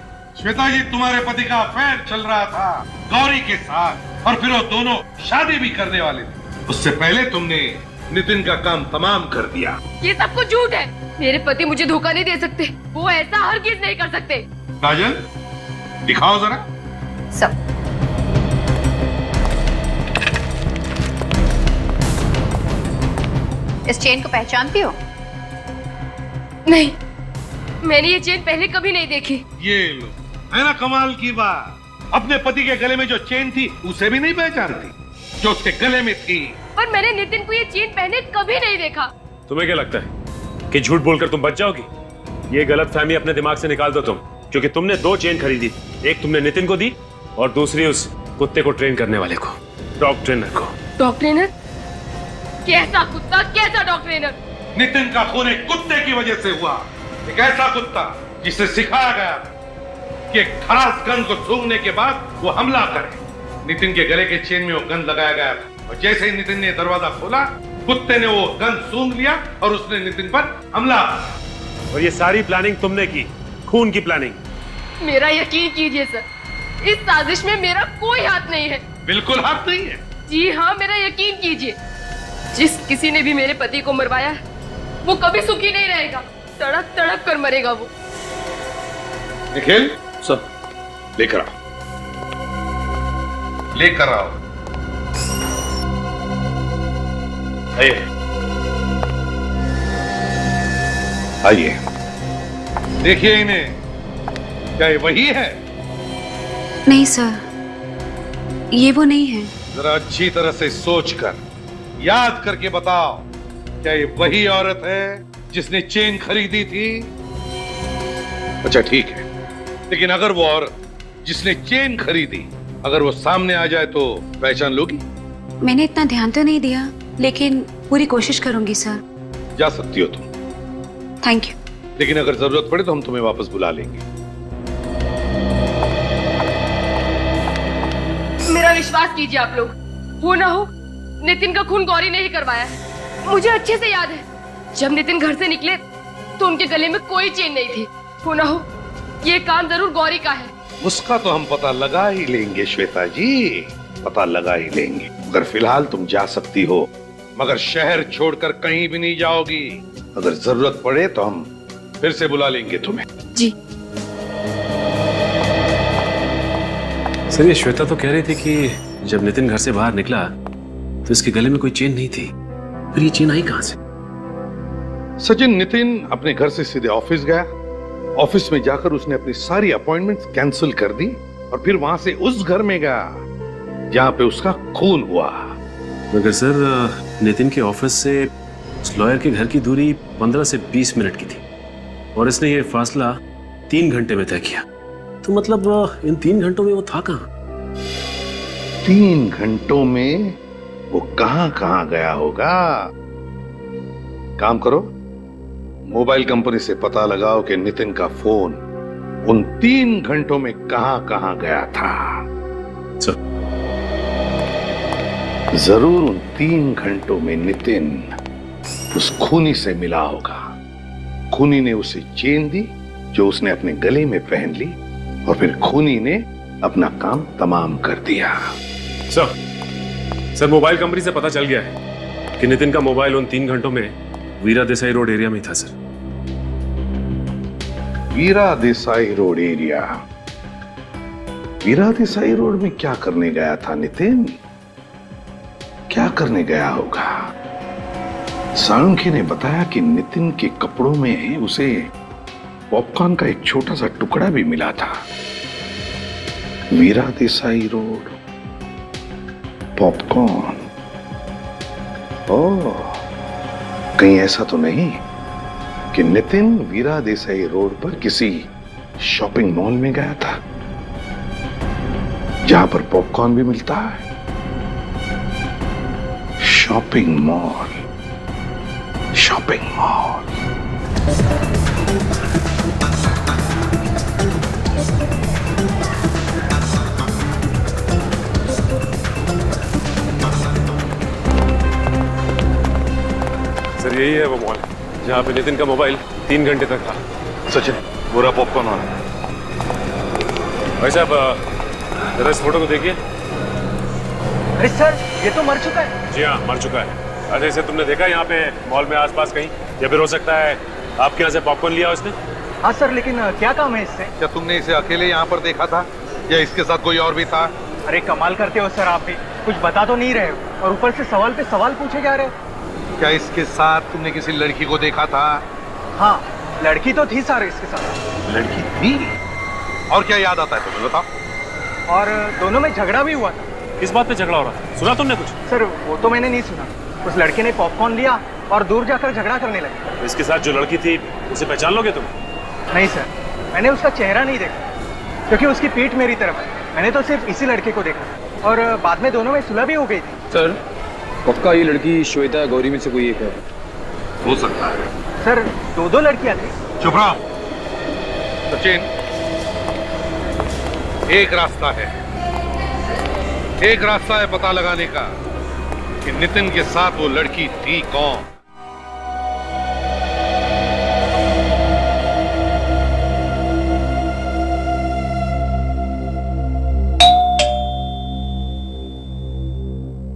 श्वेता जी, तुम्हारे पति का अफेयर चल रहा था गौरी के साथ, और फिर वो दोनों शादी भी करने वाले थे। उससे पहले तुमने नितिन का काम तमाम कर दिया। ये सब कुछ झूठ है। मेरे पति मुझे धोखा नहीं दे सकते, वो ऐसा हरगिज नहीं कर सकते। काजल, दिखाओ जरा सब। इस चेन को पहचानती हो? नहीं, मैंने ये चेन पहले कभी नहीं देखी। ये लो, है ना कमाल की बात। अपने पति के गले में जो चेन थी उसे भी नहीं पहचानती जो उसके गले में थी। पर मैंने नितिन को ये चेन पहने कभी नहीं देखा। तुम्हें क्या लगता है कि झूठ बोलकर तुम बच जाओगी? ये गलतफहमी अपने दिमाग से निकाल दो तुम, क्योंकि तुमने 2 चेन खरीदी। एक तुमने नितिन को दी और दूसरी उस कुत्ते को ट्रेन करने वाले को, डॉग ट्रेनर को। Dog trainer? कैसा कुत्ता, कैसा डॉग ट्रेनर? नितिन का खून एक कुत्ते की वजह से हुआ। एक ऐसा कुत्ता जिसे सिखाया गया कि एक खरास गंध को सूंघने के बाद वो हमला करे। नितिन के गले के चेन में वो गंध लगाया गया था, और जैसे ही नितिन ने दरवाजा खोला, कुत्ते ने वो गंध सूंघ लिया और उसने नितिन पर हमला किया। और ये सारी प्लानिंग तुमने की, खून की प्लानिंग। मेरा यकीन कीजिए सर, इस साजिश में मेरा कोई हाथ नहीं है। बिल्कुल हाथ नहीं है? जी हाँ, मेरा यकीन कीजिए। जिस किसी ने भी मेरे पति को मरवाया वो कभी सुखी नहीं रहेगा, तड़प तड़प कर मरेगा वो। निखिल सर, लेकर आओ, लेकर आओ। आइए। आइए, देखिए इन्हें, क्या ये वही है? नहीं सर, ये वो नहीं है। जरा अच्छी तरह से सोचकर याद करके बताओ, क्या ये वही औरत है जिसने चेन खरीदी थी? अच्छा ठीक है, लेकिन अगर वो औरत जिसने चेन खरीदी अगर वो सामने आ जाए तो पहचान लोगी? मैंने इतना ध्यान तो नहीं दिया, लेकिन पूरी कोशिश करूंगी सर। जा सकती हो तुम, थैंक यू। लेकिन अगर जरूरत पड़े तो हम तुम्हें वापस बुला लेंगे। मेरा विश्वास कीजिए आप लोग, हो ना हो नितिन का खून गौरी ने ही करवाया है। मुझे अच्छे से याद है, जब नितिन घर से निकले तो उनके गले में कोई चेन नहीं थी। हो ना हो ये काम जरूर गौरी का है। उसका तो हम पता लगा ही लेंगे श्वेता जी, पता लगा ही लेंगे। अगर फिलहाल तुम जा सकती हो, मगर शहर छोड़कर कहीं भी नहीं जाओगी। अगर जरूरत पड़े तो हम फिर से बुला लेंगे तुम्हें। जी सर, ये श्वेता तो कह रही थी कि जब नितिन घर से बाहर निकला तो इसके गले में कोई चेन नहीं थी। फिर ये चेन आई कहां से? सचिन, नितिन अपने घर से सीधे ऑफिस गया। ऑफिस में जाकर उसने अपनी सारी अपॉइंटमेंट्स कैंसिल कर दी और फिर वहां से उस घर में गया जहां पे उसका खून हुआ। मगर सर, नितिन के ऑफिस से उस लॉयर के घर की दूरी 15 से 20 मिनट की थी और इसने ये फासला 3 घंटे में तय किया। तो मतलब इन 3 घंटों में वो था कहां? 3 घंटों में वो कहां कहां गया होगा? काम करो, मोबाइल कंपनी से पता लगाओ कि नितिन का फोन उन 3 घंटों में कहां कहां गया था। जरूर उन 3 घंटों में नितिन उस खूनी से मिला होगा। खूनी ने उसे चेन दी जो उसने अपने गले में पहन ली और फिर खूनी ने अपना काम तमाम कर दिया। सर, मोबाइल कंपनी से पता चल गया है कि नितिन का मोबाइल उन 3 घंटों में वीरा देसाई रोड एरिया में था। सर, वीरा देसाई रोड एरिया? वीरा देसाई रोड में क्या करने गया था नितिन? क्या करने गया होगा? साळुंखे ने बताया कि नितिन के कपड़ों में उसे पॉपकॉर्न का एक छोटा सा टुकड़ा भी मिला था। वीरा देसाई रोड, पॉपकॉर्न। ओह, कहीं ऐसा तो नहीं कि नितिन वीरा देसाई रोड पर किसी शॉपिंग मॉल में गया था जहां पर पॉपकॉर्न भी मिलता है? Shopping mall, shopping mall. Sir, यही है वो मॉल जहां पे नितिन का मोबाइल 3 घंटे तक था। सचिन, बुरा पॉपकॉर्न वाला। भाई साहब, जरा इस फोटो को देखिए। अरे सर, ये तो मर चुका है। जी हाँ, मर चुका है। अच्छा, इसे तुमने देखा यहाँ पे मॉल में आसपास कहीं? या फिर हो सकता है आपके यहाँ से पॉपकॉर्न लिया उसने? हाँ सर, लेकिन क्या काम है इससे? क्या तुमने इसे अकेले यहाँ पर देखा था या इसके साथ कोई और भी था? अरे कमाल करते हो सर, आप भी कुछ बता तो नहीं रहे हो और ऊपर से सवाल पे सवाल पूछे जा रहे हो। क्या इसके साथ तुमने किसी लड़की को देखा था? हाँ, लड़की तो थी सर इसके साथ। लड़की थी? और क्या याद आता है तुम्हें, बताओ? और दोनों में झगड़ा भी हुआ था। किस बात पे झगड़ा हो रहा था? सुना तुमने कुछ? सर, वो तो मैंने नहीं सुना। उस लड़के ने पॉपकॉर्न लिया और दूर जाकर झगड़ा करने लगे। इसके साथ जो लड़की थी उसे पहचान लोगे तुम? नहीं सर, मैंने उसका चेहरा नहीं देखा क्योंकि उसकी पीठ मेरी तरफ है। मैंने तो सिर्फ इसी लड़के को देखा और बाद में दोनों में सुलह भी हो गई थी। सर, पक्का ये लड़की श्वेता गौरी में से कोई एक है? हो सकता है सर, 2 लड़कियां थी। चुप रहो सचिन, एक रास्ता है, एक रास्ता है पता लगाने का कि नितिन के साथ वो लड़की थी कौन।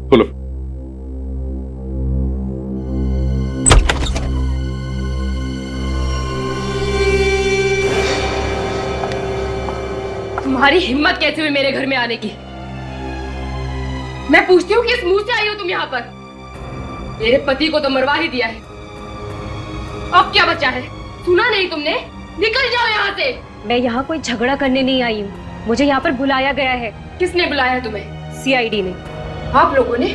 बोलो। तुम्हारी हिम्मत कैसे हुई मेरे घर में आने की? मैं पूछती हूँ किस मुंह से आई हो तुम यहाँ पर? मेरे पति को तो मरवा ही दिया है, अब क्या बचा है? सुना नहीं तुमने? निकल जाओ यहाँ से। मैं यहाँ कोई झगड़ा करने नहीं आई हूँ, मुझे यहाँ पर बुलाया गया है। किसने बुलाया तुम्हें? सीआईडी ने। आप लोगों ने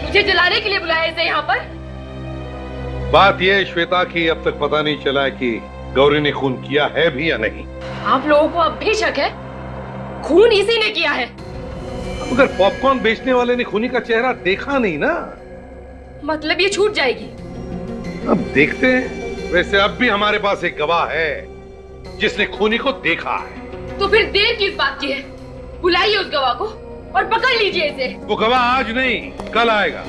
मुझे जलाने के लिए बुलाया इसे यहाँ पर? बात यह है श्वेता की अब तक पता नहीं चला है कि गौरी ने खून किया है भी या नहीं। आप लोगों को अब भी शक है? खून इसी ने किया है। मगर पॉपकॉर्न बेचने वाले ने खूनी का चेहरा देखा नहीं ना। मतलब ये छूट जाएगी? अब देखते हैं। वैसे अब भी हमारे पास एक गवाह है जिसने खूनी को देखा है। तो फिर देर किस बात की है? बुलाइए उस गवाह को और पकड़ लीजिए इसे। वो गवाह आज नहीं कल आएगा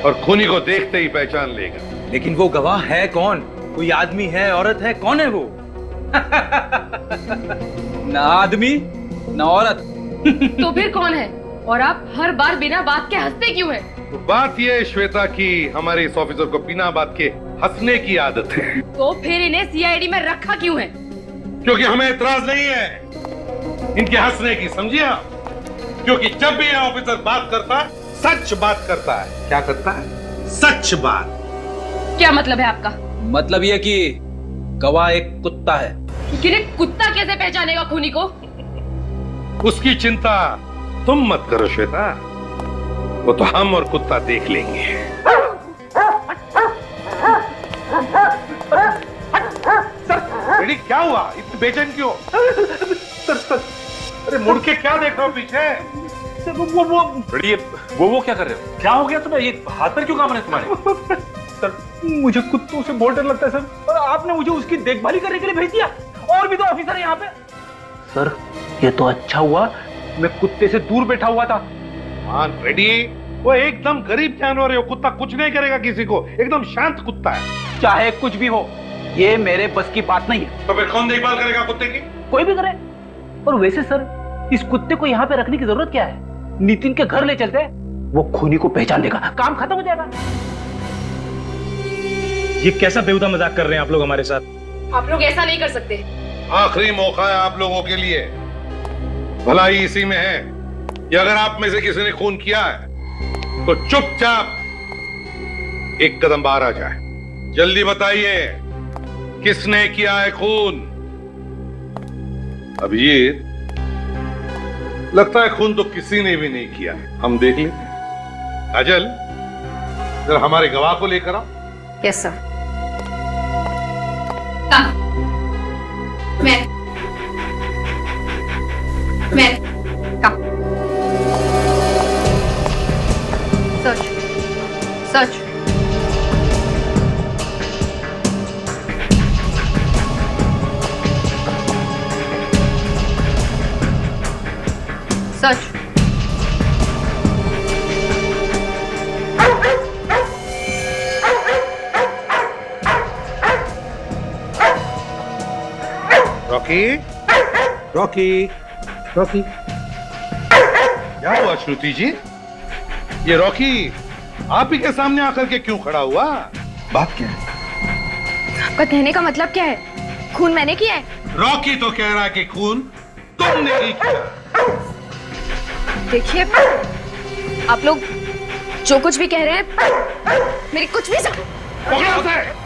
और खूनी को देखते ही पहचान लेगा। लेकिन वो गवाह है कौन? कोई आदमी है, औरत है, कौन है वो? ना आदमी ना औरत। तो फिर कौन है? और आप हर बार बिना बात के हंसते क्यों हैं? तो बात यह है श्वेता की हमारे इस ऑफिसर को बिना बात के हंसने की आदत है। तो फिर इन्हें सीआईडी में रखा क्यों है? क्योंकि हमें एतराज नहीं है इनके हंसने की, समझिए आप? क्योंकि जब भी यह ऑफिसर बात करता है सच बात करता है। क्या करता है? सच बात। क्या मतलब है आपका? मतलब ये कि गवाह एक कुत्ता है। लेकिन कुत्ता कैसे पहचानेगा खूनी को? उसकी चिंता तुम मत करो श्वेता, वो तो हम और कुत्ता देख लेंगे। सर क्या हुआ? इतनी बेचैन क्यों? सर अरे मुड़ के क्या देख रहे हो पीछे? सर वो क्या कर रहे हो? क्या हो गया तुम्हें? ये हाथ पर क्यों काम रहे तुम्हारे? सर मुझे कुत्तों से बहुत डर लगता है सर, और आपने मुझे उसकी देखभाली करने के लिए भेज दिया। और भी तो ऑफिसर है यहाँ पे। सर ये तो अच्छा हुआ मैं कुत्ते से दूर बैठा हुआ था। मान रेडी, वो एकदम गरीब जानवर है। वो कुत्ता कुछ नहीं करेगा किसी को, एकदम शांत कुत्ता है। चाहे कुछ भी हो, ये मेरे बस की बात नहीं है। तो फिर कौन देखभाल करेगा कुत्ते की? कोई भी करे। और वैसे सर इस कुत्ते को यहाँ पे रखने की जरूरत क्या है? नितिन के घर ले चलते हैं, वो खूनी को पहचान देगा, काम खत्म हो जाएगा। ये कैसा बेहुदा मजाक कर रहे हैं आप लोग हमारे साथ? आप लोग ऐसा नहीं कर सकते। आखिरी मौका है आप लोगों के लिए। भलाई इसी में है कि अगर आप में से किसी ने खून किया है तो चुपचाप एक कदम बाहर आ जाए। जल्दी बताइए किसने किया है खून? अभिजीत, लगता है खून तो किसी ने भी नहीं किया। हम देख लेते हैं। काजल, जरा हमारे गवाह को लेकर आओ। Yes sir. मैं सच सच रॉकी, रॉकी, रॉकी, क्या हुआ श्रुति जी? ये रॉकी आप ही के सामने आकर के क्यों खड़ा हुआ? बात क्या है? आपका कहने का मतलब क्या है? खून मैंने किया है? रॉकी तो कह रहा है कि खून तुमने ही किया। देखिए आप लोग जो कुछ भी कह रहे हैं मेरी कुछ भी पकड़ो उसे।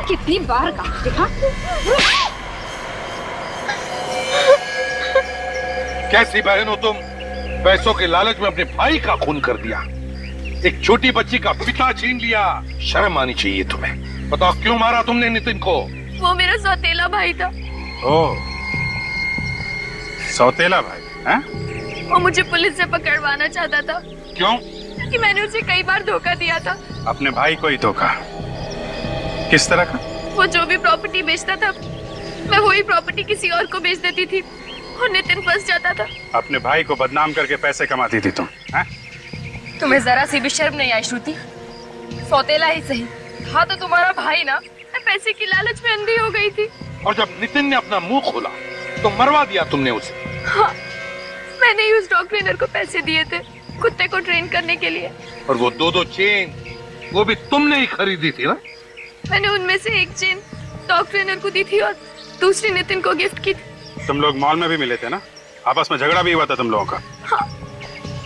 कितनी बार कहा देखा? कैसी बहन हो तुम? पैसों के लालच में अपने भाई का खून कर दिया, एक छोटी बच्ची का पिता छीन लिया। शर्म आनी चाहिए तुम्हें। बताओ क्यों मारा तुमने नितिन को? वो मेरा सौतेला भाई था। ओह, सौतेला भाई हैं? वो मुझे पुलिस से पकड़वाना चाहता था। क्यों? कि मैंने उसे कई बार धोखा दिया था। अपने भाई को ही धोखा? किस तरह का? वो जो भी प्रॉपर्टी बेचता था मैं वही प्रॉपर्टी किसी और को बेच देती थी और नितिन फंस जाता था। अपने भाई को बदनाम करके पैसे कमाती थी तुम हैं? तुम्हें जरा सी भी शर्म नहीं आई श्रुति? सौतेला ही सही था तो तुम्हारा भाई ना। मैं पैसे की लालच में अंधी हो गई थी। और जब नितिन ने अपना मुंह खोला तो मरवा दिया तुमने उसे। हाँ, मैंने ही उस डॉग ट्रेनर को पैसे दिए थे कुत्ते को ट्रेन करने के लिए। और वो दो चेन वो भी तुमने ही खरीदी थी ना? मैंने उनमें से एक चेन डॉग ट्रेनर को दी थी और दूसरी नितिन को गिफ्ट की थी। तुम लोग मॉल में भी मिले थे ना? आपस में झगड़ा भी हुआ था तुम लोगों का? हाँ,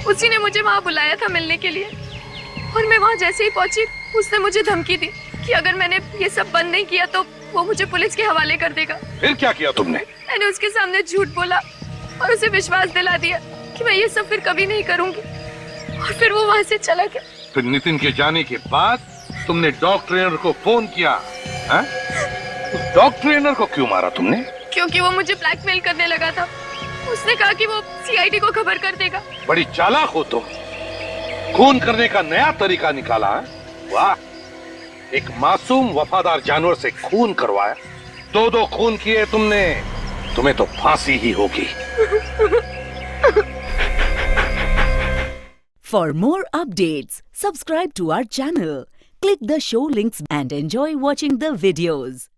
उसी ने मुझे वहाँ बुलाया था मिलने के लिए और मैं वहाँ जैसे ही पहुंची उसने मुझे धमकी दी कि अगर मैंने ये सब बंद नहीं किया तो वो मुझे पुलिस के हवाले कर देगा। फिर क्या किया तुमने? मैंने उसके सामने झूठ बोला और उसे विश्वास दिला दिया कि मैं ये सब फिर कभी नहीं करूंगी और फिर वो वहाँ से चला गया। फिर नितिन के जाने के बाद तुमने डॉग ट्रेनर को फोन किया? हाँ? उस डॉग ट्रेनर को क्यों मारा तुमने? क्योंकि वो मुझे ब्लैकमेल करने लगा था। उसने कहा कि वो सीआईडी को खबर कर देगा। बड़ी चालाक हो तुम, खून करने का नया तरीका निकाला है। वाह, एक मासूम वफादार जानवर से खून करवाया, दो खून किए तुमने, तुम्हें तो फांसी ही होगी। For more updates, subscribe to our channel, click the show links and enjoy watching the videos.